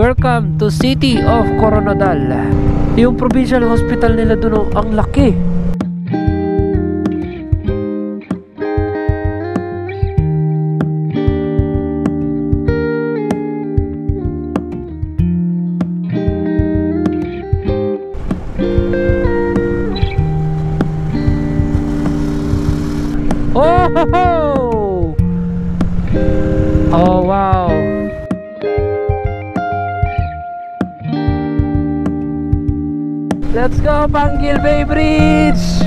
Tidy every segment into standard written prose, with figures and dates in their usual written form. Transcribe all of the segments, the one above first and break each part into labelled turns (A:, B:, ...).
A: Welcome to City of Coronadal. Yung provincial hospital nila doon, ang laki. Oh, ho, ho! Oh, wow. Let's go, Panguil Bay Bridge!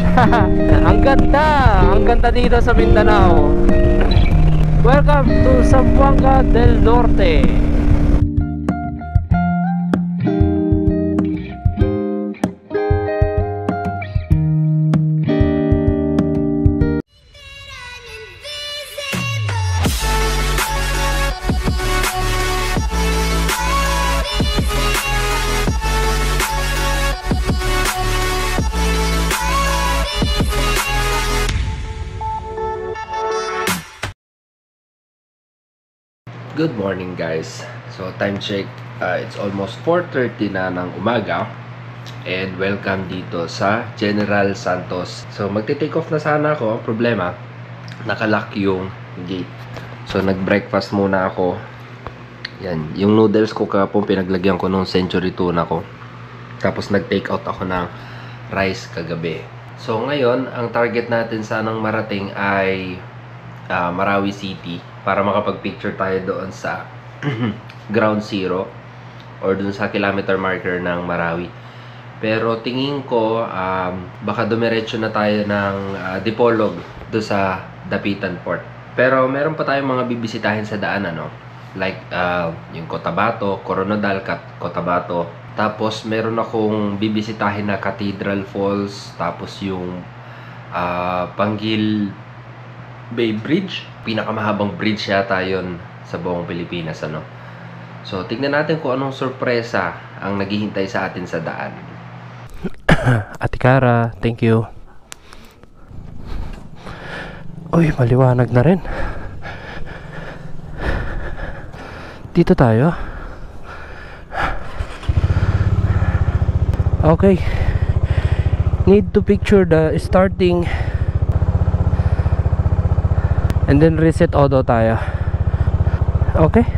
A: Ang ganda dito sa Mindanao. Welcome to Zamboanga del Norte.
B: Good morning guys. So time check, it's almost 4:30 na ng umaga. And welcome dito sa General Santos. So magte-take off na sana ako. Ang problema, nakalock yung gate. So nag-breakfast muna ako. Yan, yung noodles ko kapong pinaglagyan ko nung century tuna ko. Tapos nag-take out ako ng rice kagabi. So ngayon, ang target natin sanang marating ay Marawi City para makapag-picture tayo doon sa ground zero or doon sa kilometer marker ng Marawi. Pero tingin ko baka dumiretso na tayo ng Dipolog doon sa Dapitan Port. Pero meron pa tayong mga bibisitahin sa daan, ano? Like yung Cotabato, Coronadal, Cotabato. Tapos meron akong bibisitahin na Cathedral Falls, tapos yung Panguil Bay Bridge. Pinakamahabang bridge yata yun sa buong Pilipinas, ano? So, tignan natin kung anong sorpresa ang naghihintay sa atin sa daan.
A: Ate Cara, thank you. Uy, maliwanag na rin. Dito tayo. Okay. Need to picture the starting and then reset auto tayo. Okay.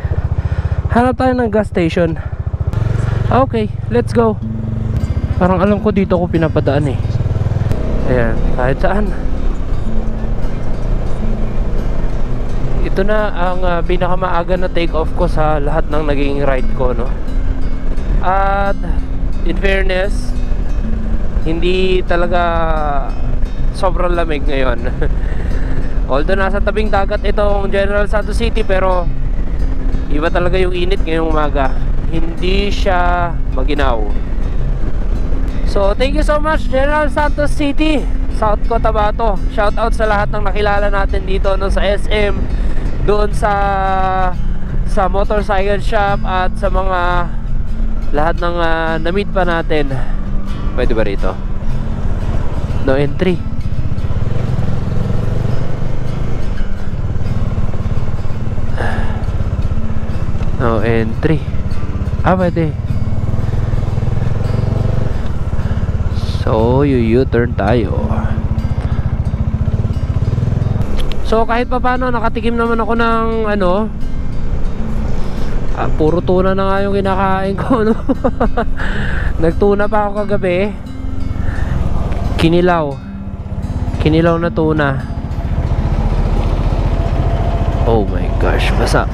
A: Hanap tayo ng gas station. Okay, let's go. Parang alam ko dito ko pinapadaan eh. Ayan, kahit saan. Ito na ang pinakamaaga na take off ko sa lahat ng naging ride ko, no? At in fairness, hindi talaga sobrang lamig ngayon. Although nasa tabing dagat itong General Santos City, pero iba talaga yung init ngayong umaga. Hindi siya maginaw. So thank you so much General Santos City, South Cotabato. Shout out sa lahat ng nakilala natin dito, no, sa SM, doon sa motorcycle shop, at sa mga lahat ng na-meet pa natin. Pwede ba rito? No entry. No entry. Pwede. So, U-turn tayo. So, kahit pa paano, nakatikim naman ako ng ano, puro tuna na nga yung kinakain ko, no? Nagtuna pa ako kagabi. Kinilaw na tuna. Oh my gosh, basa.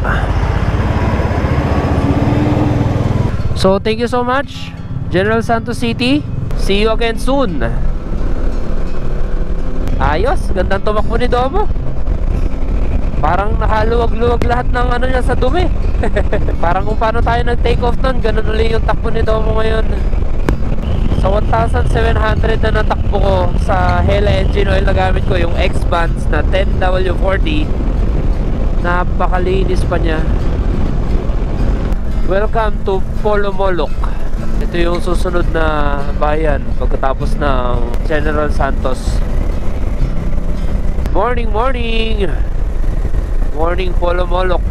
A: So thank you so much General Santos City. See you again soon. Ayos, gandang tumakbo ni Domo. Parang nakaluwag-luwag lahat ng ano niya sa dumi. Parang kung paano tayo nag-take off nun, ganun ulit yung takbo ni Domo ngayon. Sa 1,700 na natakbo ko sa Hella engine oil na gamit ko, yung X-Bands na 10W40. Napakalinis pa niya. Welcome to Polomolok. Ito yung susunod na bayan pagkatapos ng General Santos. Morning, morning! Morning, Polomolok.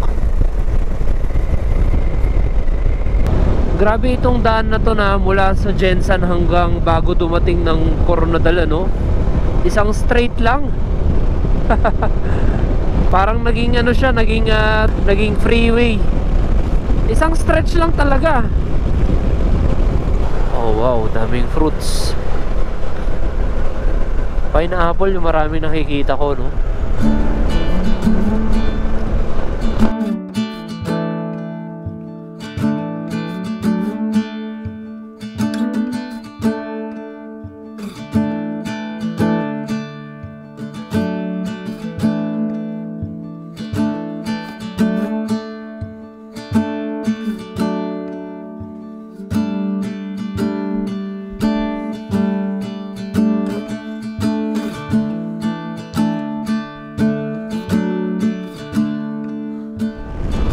A: Grabe itong daan na to na mula sa Jensan hanggang bago dumating ng Coronadal, ano? Isang straight lang. Parang naging ano siya, naging freeway. Isang stretch lang talaga. Oh wow, daming fruits. Pineapple yung maraming nakikita ko, no?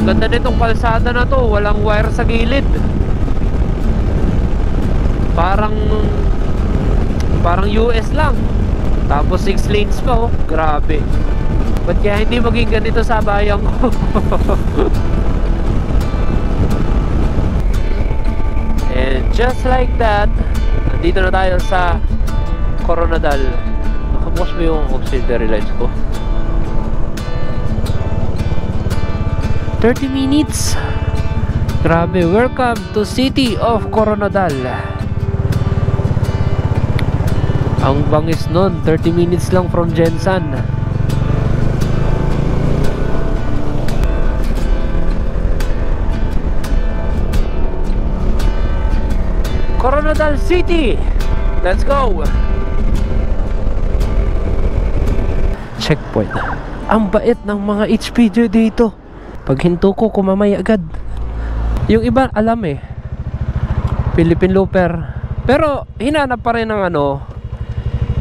A: Ganda nitong kalsada na to, walang wire sa gilid. Parang US lang. Tapos 6 lanes pa, oh. Grabe. Ba't kaya hindi maging ganito sa bayan ko? And just like that, nandito na tayo sa Coronadal. Nakabukas mo yung auxiliary lights ko. 30 minutes. Grabe, welcome to City of Coronadal. Ang bangis nun, 30 minutes lang from Jensan. Coronadal City. Let's go. Checkpoint. Ang bait ng mga HPG dito. Pag hinto ko, kumamay agad. Yung iba, alam eh. Philippine Looper. Pero, hinanap pa rin ang ano,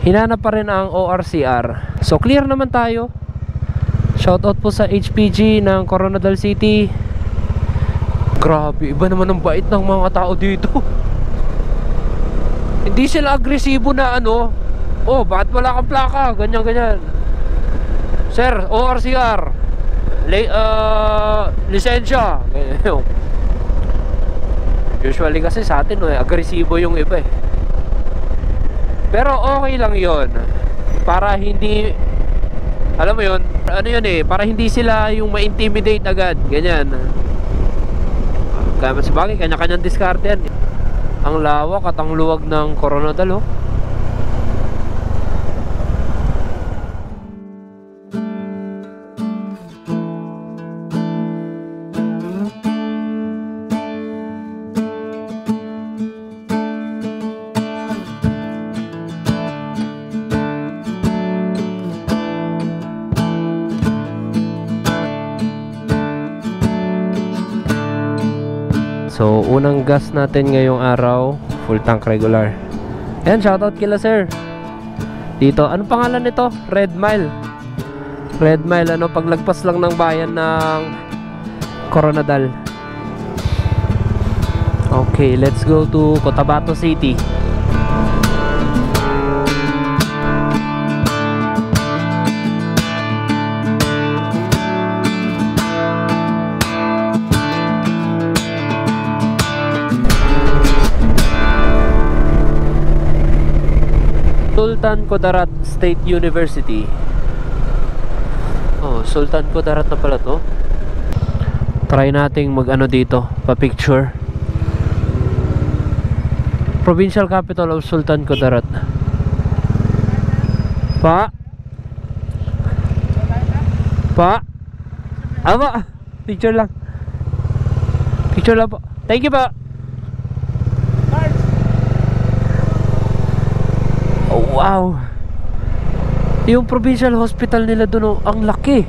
A: hinanap pa rin ang ORCR. So, clear naman tayo. Shoutout po sa HPG ng Coronadal City. Grabe, iba naman ang bait ng mga tao dito. Hindi sila agresibo na ano, oh, bakit wala kang plaka? Ganyan, ganyan. Sir, ORCR. Lisensya. Usually kasi sa atin agresibo yung iba eh. Pero okay lang yon. Para hindi, alam mo yon, ano yun eh, para hindi sila yung ma-intimidate agad. Ganyan. Kaya sabagay, kanya-kanyang diskarte yan. Ang lawak at ang luwag ng Coronadal, oh. So, unang gas natin ngayong araw, full tank regular. Ayan, shoutout kila sir. Dito, anong pangalan nito? Red Mile. Red Mile, ano, paglagpas lang ng bayan ng Coronadal. Okay, let's go to Cotabato City. Sultan Kudarat State University. Oh, Sultan Kudarat na pala to. Try nating mag-ano dito, pa-picture. Provincial capital of Sultan Kudarat. Pa? Aba, picture lang. Picture lang po. Thank you pa. Oh, wow. Yung provincial hospital nila doon, ang laki.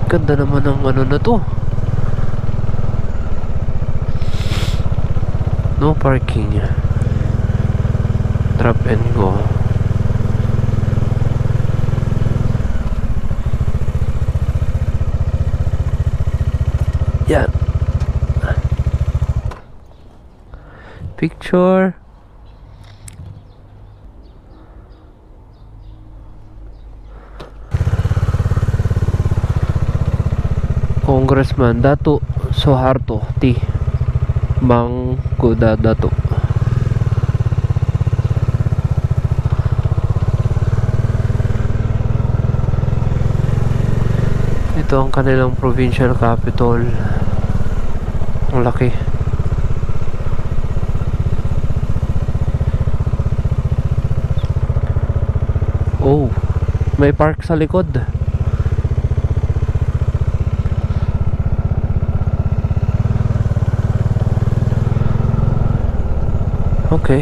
A: Ganda naman ng ano na to. No parking. Drop and go. Yan. Picture. Kung Congressman Dato Suharto T. Mangkuda Dato. Ito ang kanilang provincial capital. Ang laki. Oh, may park sa likod. Okay.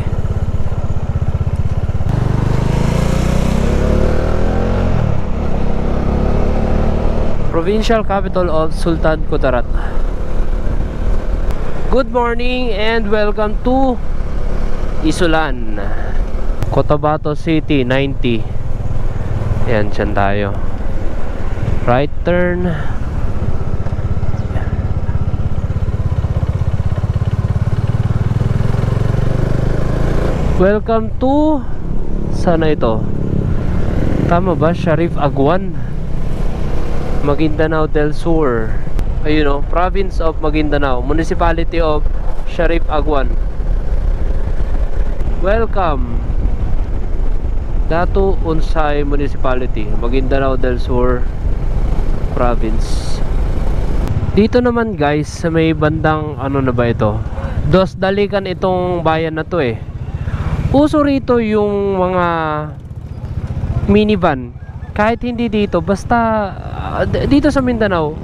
A: Provincial capital of Sultan Kudarat. Good morning and welcome to Isulan, Cotabato City 90. Ayan, dyan tayo. Right turn. Welcome to, sana ito? Tama ba? Sharif Agwan, Maguindanao del Sur. Ayun o, Province of Maguindanao, Municipality of Sharif Agwan. Welcome Datu Unsay Municipality, Maguindanao del Sur Province. Dito naman guys, sa may bandang ano na ba ito? Dos Dalikan itong bayan na to eh. Uso rito yung mga minivan. Kahit hindi dito, basta dito sa Mindanao.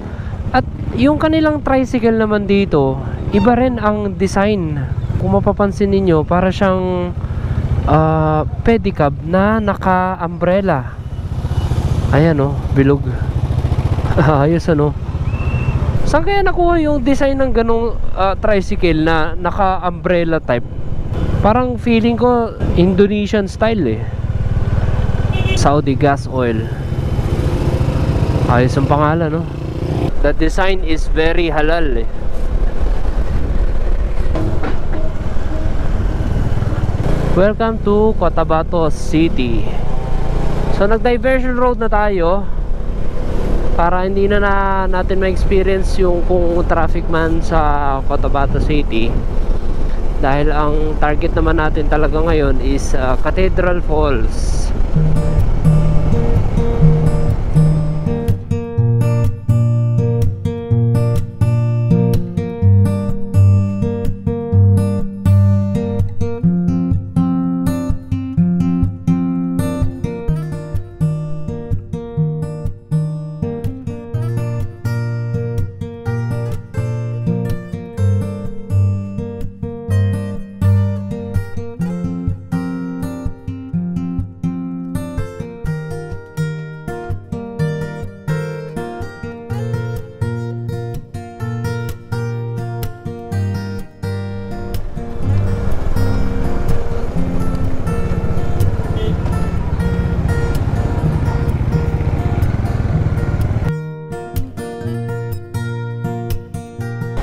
A: At yung kanilang tricycle naman dito, iba rin ang design. Kung mapapansin ninyo, para siyang pedicab na naka-umbrella. Ayan o, bilog. Ayos ano. Saan kaya nakuha yung design ng ganong tricycle na naka-umbrella type? Parang feeling ko Indonesian style eh. Saudi gas oil. Ayos ang pangalan no. The design is very halal eh. Welcome to Cotabato City. So nag-diversion road na tayo para hindi na natin ma-experience yung kung traffic man sa Cotabato City. Dahil ang target naman natin talaga ngayon is Cathedral Falls.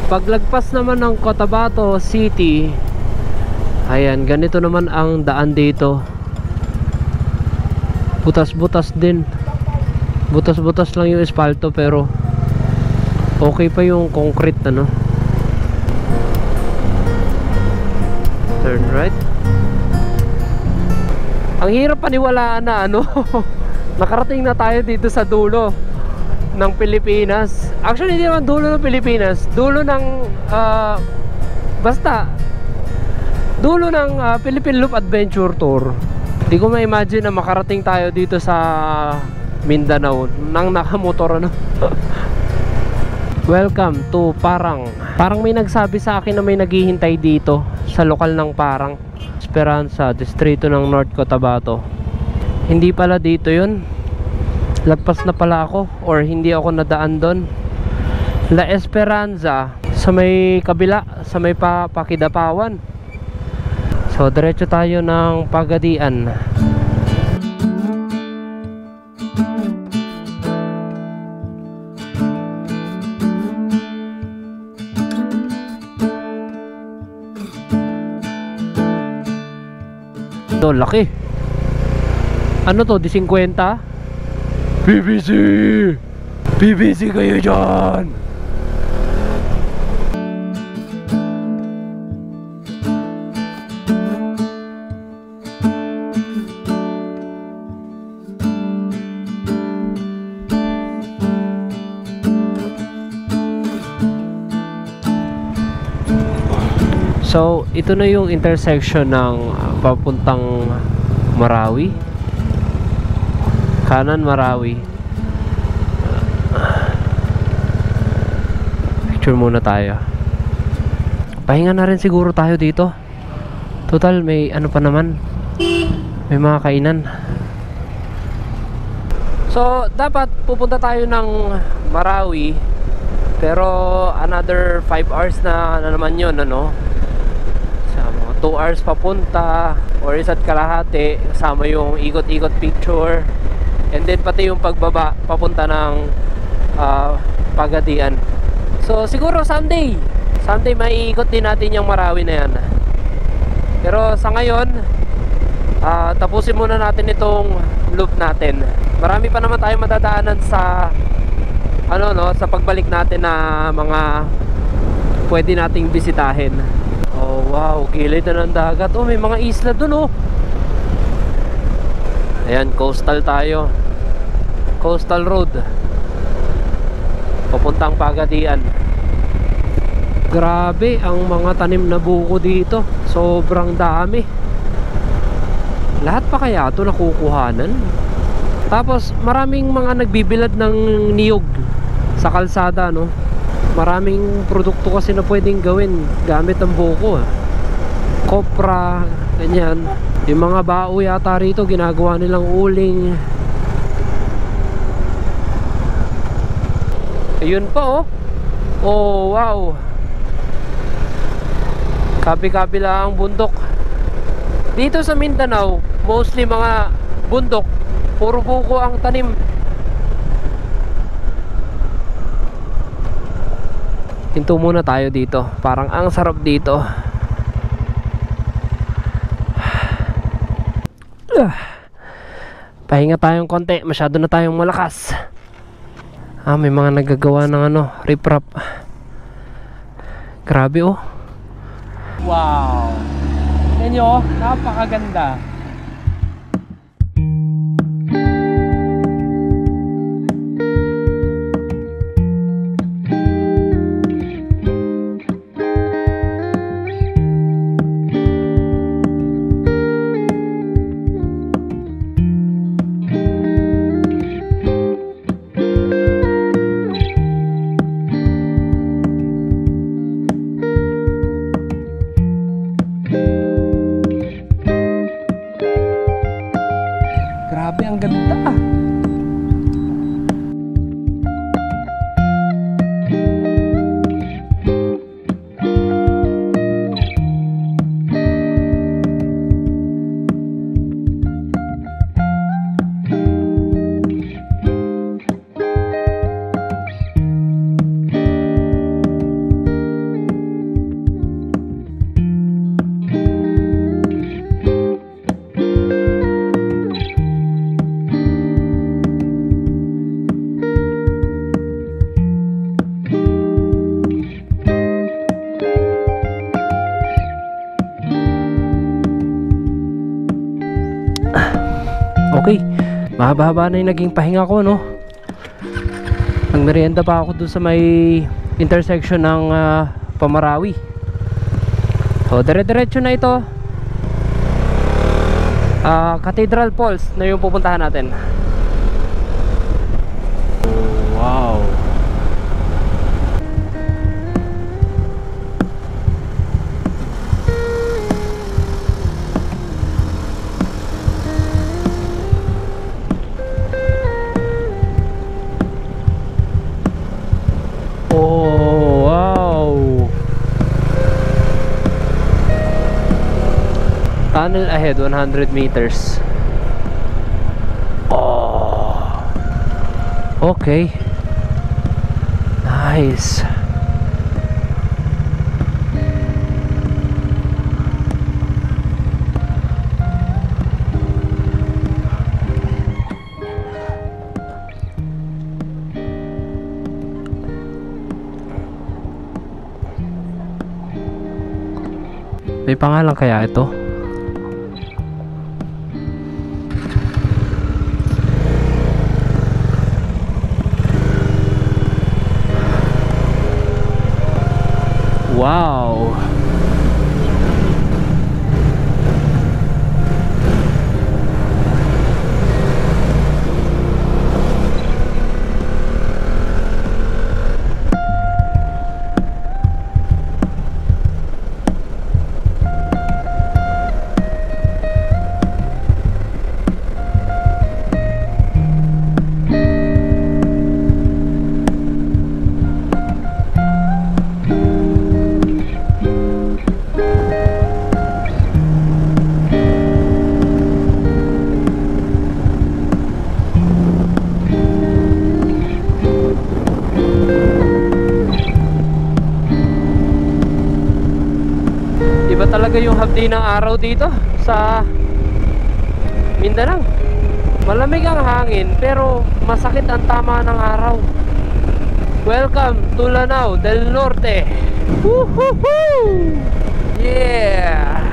A: Paglagpas naman ng Cotabato City, ayan, ganito naman ang daan dito. Butas-butas din. Butas-butas lang yung espalto pero okay pa yung concrete ano. Turn right. Ang hirap paniwalaan na ano. Nakarating na tayo dito sa dulo ng Pilipinas. Actually hindi naman dulo ng Pilipinas, dulo ng basta dulo ng Philippine Loop Adventure Tour. Hindi ko ma-imagine na makarating tayo dito sa Mindanao nang nakamotor ano. Welcome to Parang. Parang may nagsabi sa akin na may naghihintay dito sa lokal ng Parang, Esperanza, distrito ng North Cotabato. Hindi pala dito yun. Lagpas na pala ako or hindi ako nadaan doon. La Esperanza sa may kabila, sa may Pakidapawan. So diretso tayo ng Pagadian. Ito laki. Ano to, di 50? PVC! PVC kayo dyan! So, ito na yung intersection ng papuntang Marawi. Kanan Marawi. Picture muna tayo. Pahinga na rin siguro tayo dito. Total, may ano pa naman. May mga kainan. So, dapat pupunta tayo ng Marawi. Pero, another 5 hours na naman yun, ano? 2 hours papunta or isa't kalahati kasama yung ikot-ikot picture and then pati yung pagbaba papunta ng Pagadian. So siguro Sunday maiikot din natin yung Marawi na yan, pero sa ngayon tapusin muna natin itong loop natin. Marami pa naman tayong madadaanan sa sa pagbalik natin na mga pwede nating bisitahin. Oh wow, gilid na ng dagat. Oh, may mga isla dun oh. Ayan, coastal tayo. Coastal road papuntang Pagadian. Grabe ang mga tanim na buko dito. Sobrang dami. Lahat pa kaya ito nakukuhanan? Tapos maraming mga nagbibilad ng niyog sa kalsada, no? Maraming produkto kasi na pwedeng gawin gamit ang buko. Kopra, ganyan. Yung mga bao yata rito ginagawa nilang uling. Ayun pa oh. Oh wow. Kabi-kabila ang bundok. Dito sa Mindanao, mostly mga bundok, puro buko ang tanim. Hinto muna tayo dito. Parang ang sarap dito. Pahinga tayong konti. Masyado na tayong malakas. May mga nagagawa ng riprap. Grabe oh. Wow. Yan nyo, napakaganda. Grabe, ang ganda. Okay, mahaba-haba na yung naging pahinga ko, no? Nagmerienda pa ako dun sa may intersection ng Pamarawi. So, dire-diretso na ito. Cathedral Falls na yung pupuntahan natin. Wow. Tunnel ahead 100 meters. Oh. Okay. Nice. May pangalan kaya ito? Wow. Iba talaga yung hapdi ng araw dito sa Mindanao. Malamig ang hangin pero masakit ang tama ng araw. Welcome to Lanao del Norte. Woohoo! Yeah!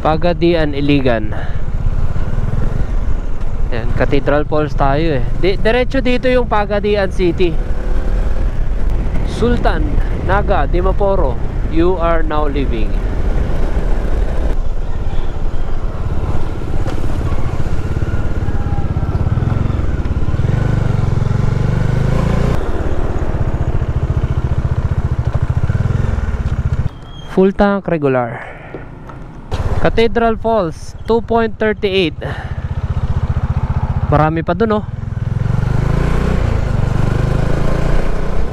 A: Pagadian, Iligan. Yan, Cathedral Falls tayo eh. Diretso dito yung Pagadian City. Sultan, Naga, Dimaporo, you are now leaving. Full tank regular. Cathedral Falls 2.38. Marami pa dun oh.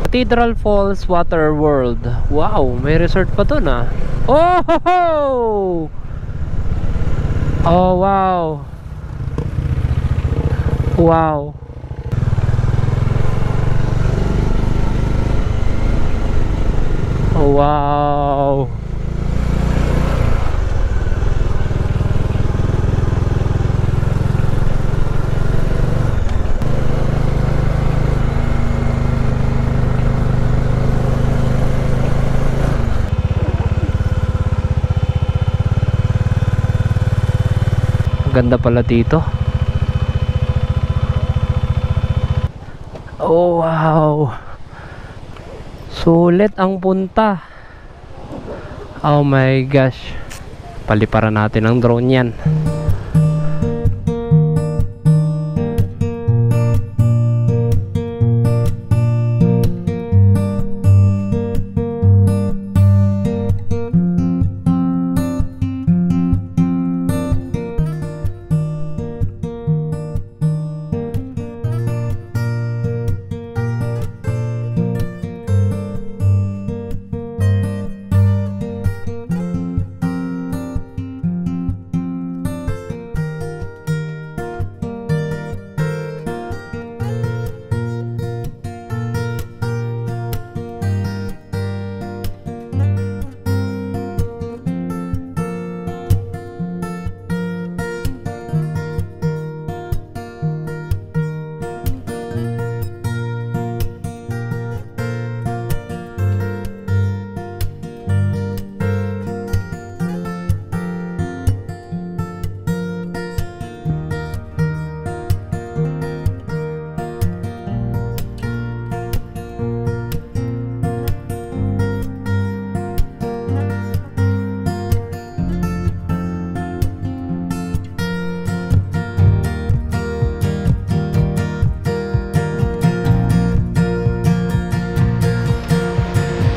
A: Cathedral Falls Water World. Wow, may resort pa dun ah. Oh ho ho! Oh wow. Wow. Oh wow. Ganda pala dito. Oh wow. Sulit ang punta. Oh my gosh. Paliparan natin ang drone yan.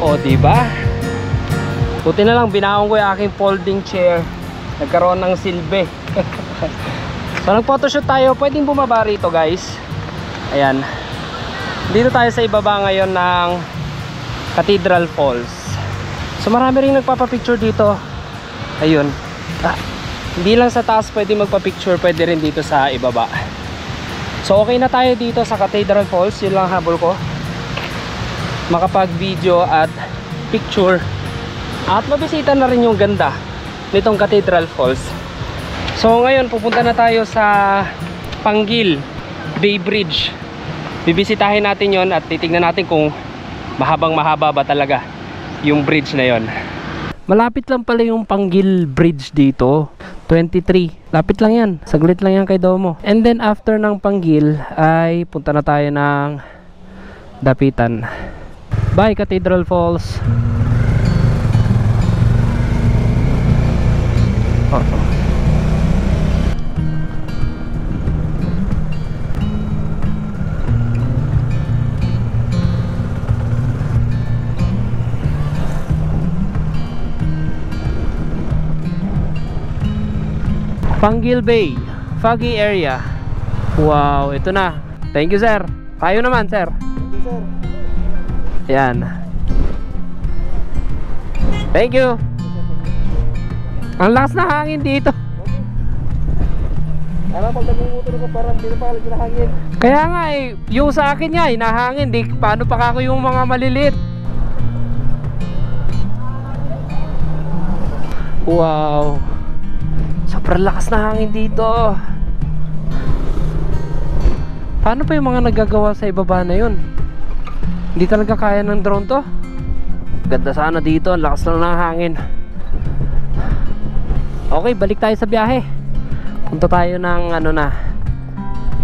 A: O, diba? Buti na lang binaon ko yung aking folding chair. Nagkaroon ng silbi. So, nag-photoshoot tayo. Pwedeng bumaba rito, guys. Ayan. Dito tayo sa ibaba ngayon ng Cathedral Falls. So, marami rin nagpapapicture dito. Ayun. Hindi lang sa taas pwede magpa-picture, pwede rin dito sa ibaba. So, okay na tayo dito sa Cathedral Falls. Yun lang habol ko. Makapag-video at picture at mabisita na rin yung ganda nitong Cathedral Falls. So ngayon pupunta na tayo sa Panggil Bay Bridge. Bibisitahin natin yon at titignan natin kung mahabang mahaba ba talaga yung bridge na yon. Malapit lang pala yung Panggil Bridge dito, 23. Lapit lang yan, saglit lang yan kay Domo. And then after ng Panggil ay punta na tayo ng Dapitan. Bye Cathedral Falls. Panggil Bay, foggy area. Wow, ito na. Thank you sir. Tayo naman sir.
C: Thank you sir.
A: Yan. Thank you. Ang lakas na hangin dito.
C: Alam pag nagmumotor ko parang hindi na pala kinahangin.
A: Kaya nga eh, yung sa akin nga, hinahangin. Di, paano pa ako yung mga maliliit? Wow, sobrang lakas na hangin dito. Paano pa yung mga nagagawa sa ibaba na yun? Hindi talaga kaya ng drone to. Ganda sana dito, ang lakas lang ng hangin. Okay, balik tayo sa biyahe. Punta tayo ng ano na,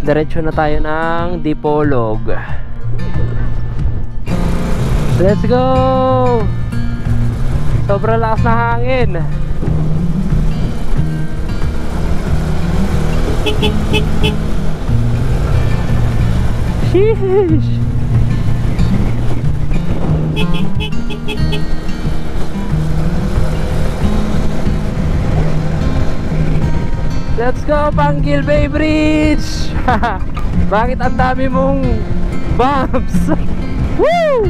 A: diretso na tayo ng Dipolog. Let's go! Sobrang lakas na hangin. Sheesh! Let's go, Panggil Bay Bridge! Bakit ang dami mong bumps? Woo!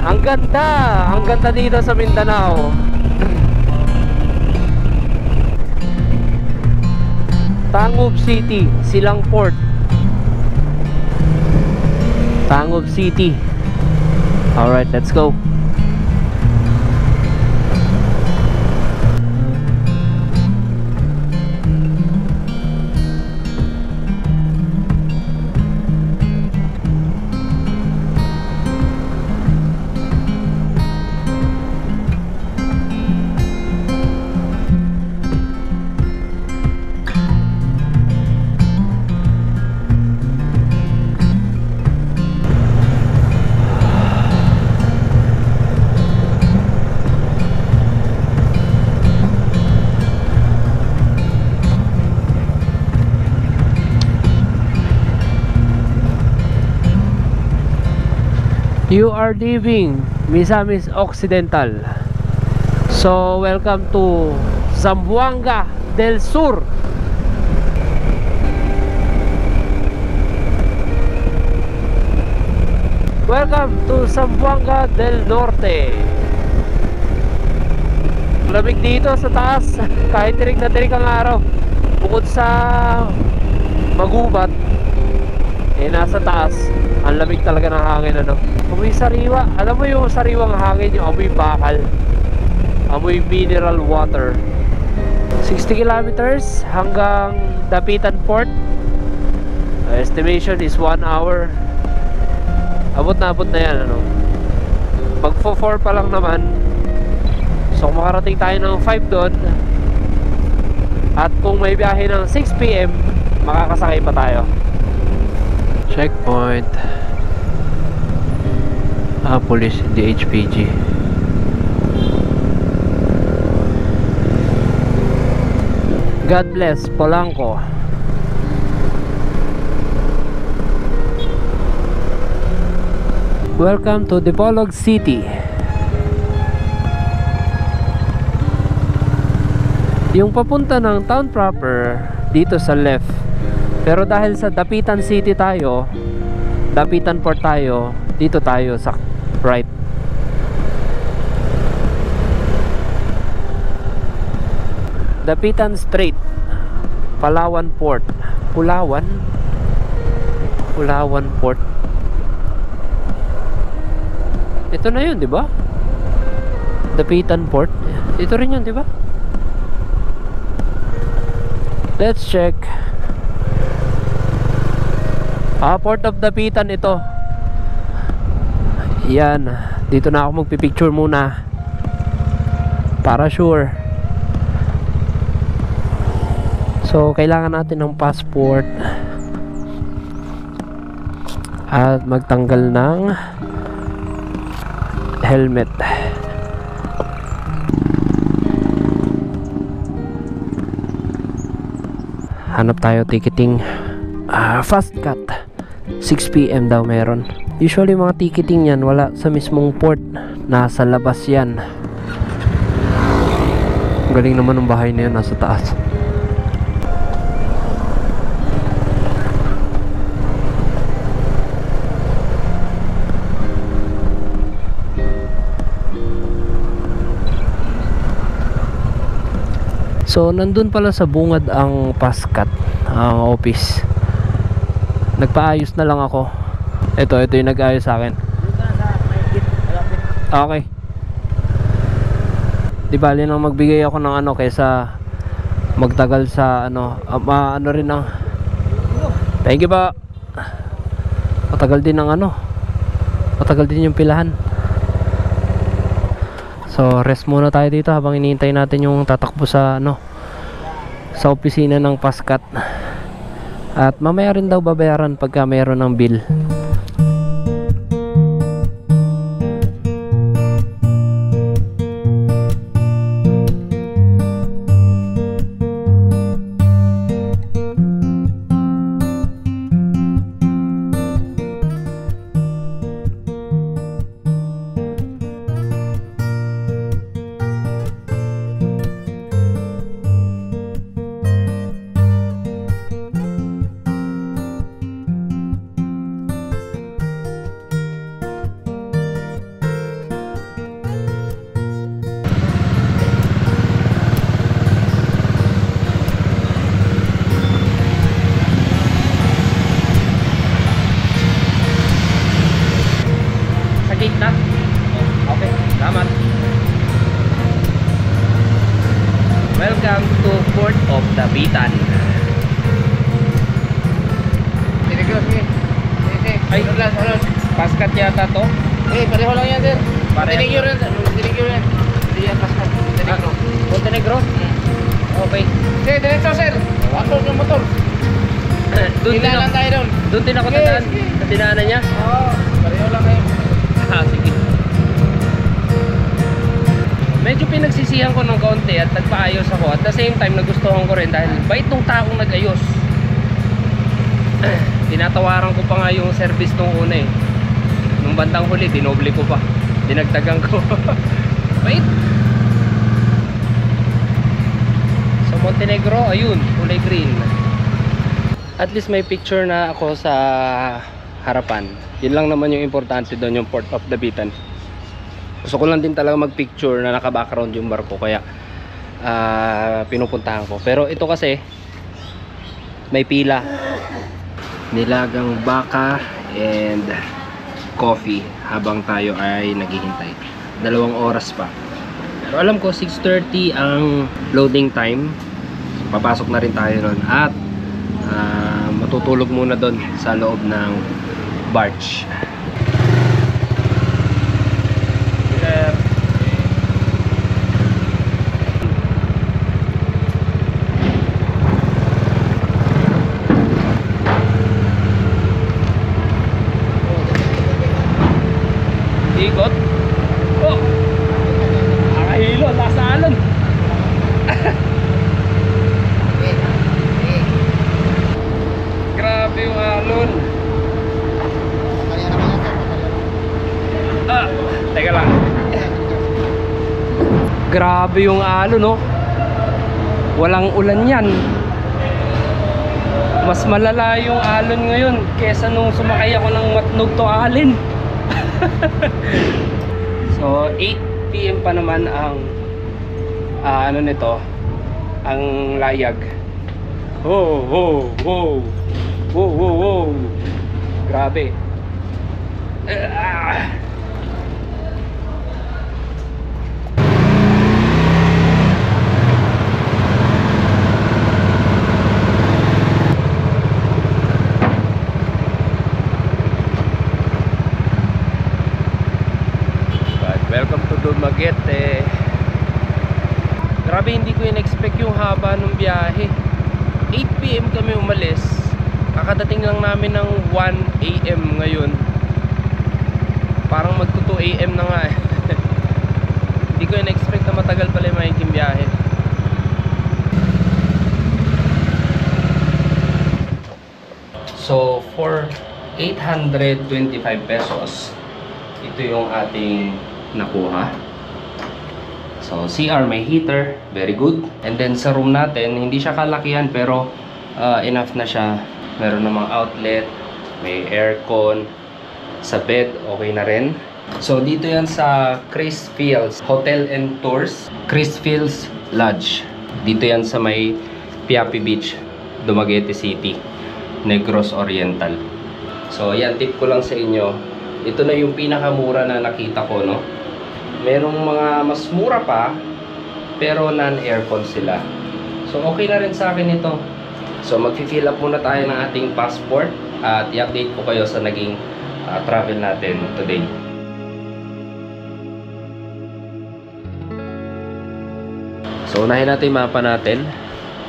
A: Ang ganda dito sa Mindanao. Tangub City, Silang Port. Tangub City. Alright, let's go. You are leaving Misamis Occidental. So, welcome to Zamboanga del Sur. Welcome to Zamboanga del Norte. Lamig dito sa taas. Kahit tirik na tirik ang araw. Bukod sa magubat, nasa taas ang lamig talaga ng hangin, ano. Amoy sariwa. Alam mo yung sariwang hangin, yung amoy bakal, amoy mineral water. 60 kilometers hanggang Dapitan Port. Estimation is 1 hour. Abot na yan, ano. Mag 4 pa lang naman. So kung makarating tayo ng 5 doon, at kung may biyahe ng 6 PM, makakasakay pa tayo. Checkpoint. Police, DHPG. God bless Polanco. Welcome to Dipolog City. Yung papunta ng town proper dito sa left. Pero dahil sa Dapitan City tayo, Dapitan Port tayo, dito tayo sa right. Dapitan Strait, Palawan Port. Pulawan Port. Ito na yun, di ba? Dapitan Port. Ito rin yun, di ba? Let's check. Port of Dapitan ito. Yan. Dito na ako magpipicture muna para sure. So, kailangan natin ng passport at magtanggal ng helmet. Hanap tayo ticketing. Fast cut. 6 PM daw meron. Usually mga ticketing yan wala sa mismong port, nasa labas yan. Galing naman ng bahay na yan, nasa taas. So nandun pala sa bungad ang paskat, ang office. Nagpaayos na lang ako. Ito yung nag-ayos sa akin. Okay. Di bali nang magbigay ako ng ano kaysa magtagal sa ano, ano rin ang thank you ba. Matagal din ang ano. Matagal din yung pilahan. So rest muna tayo dito habang hinihintay natin yung tatakbo sa ano, sa opisina ng Pascat. At mamaya rin daw babayaran pagka mayroon ng bill. Na? Okay, salamat. Welcome to Port of Dapitan. Ay, Pascat yata to?
C: Pareho lang yan, sir.
A: Pareho.
C: Montenegro yan. Hindi yan Pascat. Montenegro.
A: Montenegro? Okay.
C: Sir, diretso, sir. Ako yung motor. Hila lang tayo doon.
A: Doon din ako dadaan. Sa dinaanan niya?
C: Oo, pareho lang kayo.
A: Sige. Medyo pinagsisihan ko ng kaunti at nagpaayos ako. At the same time, nagustuhan ko rin dahil bait nung taong nag-ayos. Tinatawaran ko pa nga yung service nung una eh. Nung bandang huli, dinoble ko pa. Dinagdagan ko. Bait. So Montenegro, ayun, kulay green. At least may picture na ako sa harapan. Yun lang naman yung importante doon, yung Port of Dapitan. Gusto ko lang din talaga mag-picture na naka-background yung barko, kaya pinupuntahan ko. Pero ito kasi may pila. Nilagang baka and coffee habang tayo ay naghihintay. 2 oras pa. Pero alam ko 6:30 ang loading time. Papasok na rin tayo nun. At matutulog muna doon sa loob ng barge. Ikot. Oh! Nakahilo, nasa alon. Grabe yung alon. Teka lang. Grabe yung alon, no? Walang ulan yan. Mas malala yung alon ngayon kesa nung sumakay ako ng Matnog to Alin. So 8 PM pa naman ang ano nito, ang layag. Oh, oh, oh. Oh, oh, oh. Grabe. Welcome to Dumaguete. Grabe, hindi ko in-expect yung haba ng biyahe. 8 PM kami umalis. Kakadating lang namin ng 1 AM ngayon. Parang magto 2 AM na nga eh. Hindi ko in-expect na matagal pala yung magiging biyahe. So for 825 pesos, ito yung ating nakuha. So CR, may heater, very good. And then sa room natin, hindi siya kalakihan pero enough na siya. Meron namang outlet, may aircon. Sa bed, okay na rin. So dito yan sa Chris Fields Hotel and Tours, Chris Fields Lodge. Dito yan sa may Piapi Beach, Dumaguete City, Negros Oriental. So yan, tip ko lang sa inyo. Ito na yung pinakamura na nakita ko, no?
B: Merong mga mas mura pa, pero non-aircon sila. So, okay na rin sa akin ito. So, mag-fill up muna tayo ng ating passport at i-update ko kayo sa naging travel natin today. So, unahin natin yung mapa natin.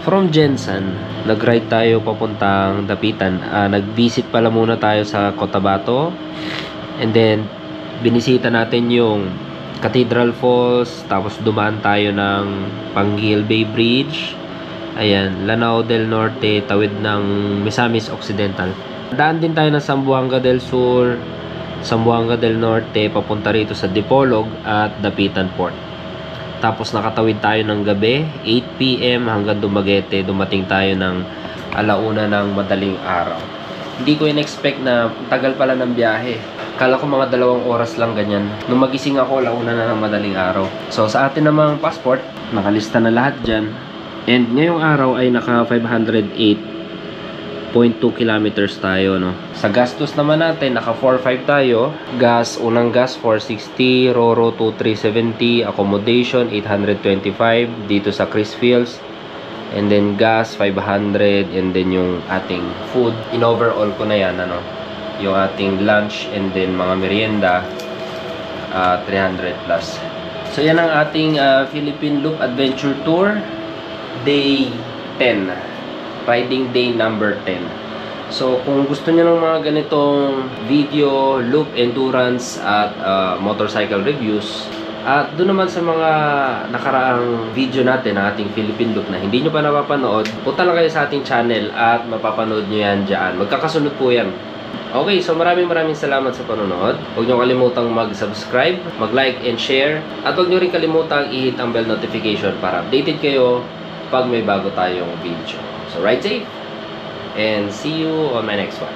B: From Jensan, nag-ride tayo papuntang Dapitan. Nag-visit pala muna tayo sa Cotabato. And then, binisita natin yung Cathedral Falls. Tapos, dumaan tayo ng Panguil Bay Bridge. Ayan, Lanao del Norte, tawid ng Misamis Occidental. Daan din tayo ng Zamboanga del Sur, Zamboanga del Norte, papunta rito sa Dipolog at Dapitan Port. Tapos nakatawid tayo ng gabi, 8 PM hanggang Dumaguete. Dumating tayo ng alauna ng madaling araw. Hindi ko in-expect na tagal pala ng biyahe. Kala ko mga 2 oras lang ganyan. Nung magising ako, alauna na ng madaling araw. So sa atin namang passport, nakalista na lahat dyan. And ngayong araw ay naka 508.2 kilometers tayo, no. Sa gastos naman natin, naka 4.5 tayo. Gas, unang gas 460, Roro 2370, accommodation 825 dito sa Chris Fields. And then gas 500, and then yung ating food. In overall ko na yan, ano. Yung ating lunch and then mga merienda 300 plus. So yan ang ating Philippine Loop Adventure Tour Day 10. Riding day number 10. So, kung gusto niyo ng mga ganitong video, loop, endurance, at motorcycle reviews, at doon naman sa mga nakaraang video natin ng ating Philippine Loop na hindi nyo pa napapanood, punta lang kayo sa ating channel at mapapanood nyo yan dyan. Magkakasunod po yan. Okay, so maraming salamat sa panonood. Huwag nyo kalimutang mag-subscribe, mag-like and share, at huwag nyo rin kalimutang i-hit ang bell notification para updated kayo pag may bago tayong video. So ride safe and see you on my next one.